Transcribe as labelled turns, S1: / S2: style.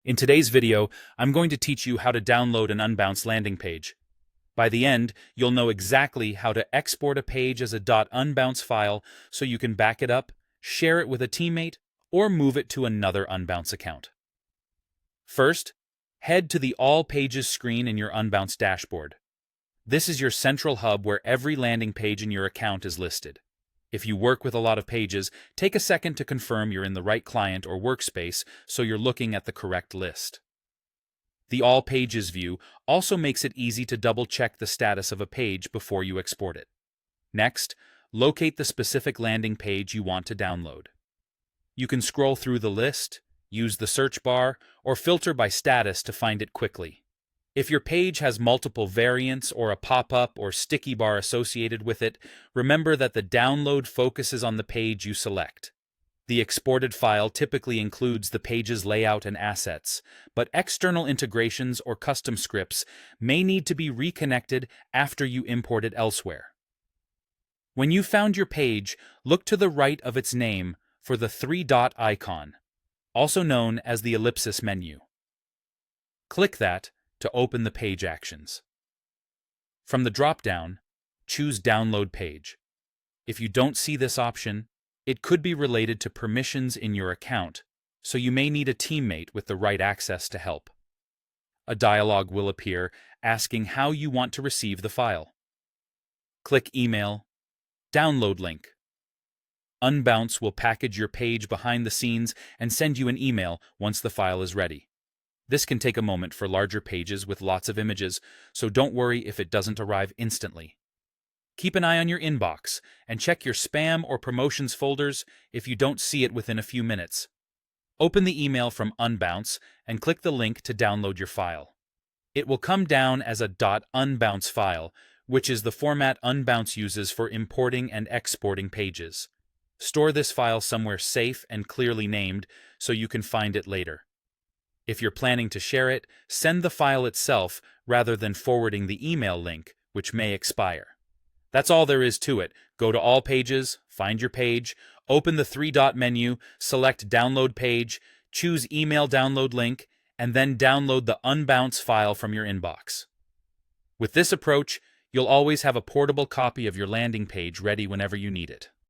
S1: In today's video, I'm going to teach you how to download an Unbounce landing page. By the end, you'll know exactly how to export a page as a .unbounce file so you can back it up, share it with a teammate, or move it to another Unbounce account. First, head to the All Pages screen in your Unbounce dashboard. This is your central hub where every landing page in your account is listed. If you work with a lot of pages, take a second to confirm you're in the right client or workspace so you're looking at the correct list. The All Pages view also makes it easy to double-check the status of a page before you export it. Next, locate the specific landing page you want to download. You can scroll through the list, use the search bar, or filter by status to find it quickly. If your page has multiple variants or a pop-up or sticky bar associated with it, remember that the download focuses on the page you select. The exported file typically includes the page's layout and assets, but external integrations or custom scripts may need to be reconnected after you import it elsewhere. When you've found your page, look to the right of its name for the three-dot icon, also known as the ellipsis menu. Click that to open the page actions. From the drop-down, choose Download Page. If you don't see this option, it could be related to permissions in your account, so you may need a teammate with the right access to help. A dialog will appear asking how you want to receive the file. Click Email, Download Link. Unbounce will package your page behind the scenes and send you an email once the file is ready. This can take a moment for larger pages with lots of images, so don't worry if it doesn't arrive instantly. Keep an eye on your inbox and check your spam or promotions folders if you don't see it within a few minutes. Open the email from Unbounce and click the link to download your file. It will come down as a .unbounce file, which is the format Unbounce uses for importing and exporting pages. Store this file somewhere safe and clearly named so you can find it later. If you're planning to share it, send the file itself rather than forwarding the email link, which may expire. That's all there is to it. Go to All Pages, find your page, open the three-dot menu, select Download Page, choose Email Download Link, and then download the Unbounce file from your inbox. With this approach, you'll always have a portable copy of your landing page ready whenever you need it.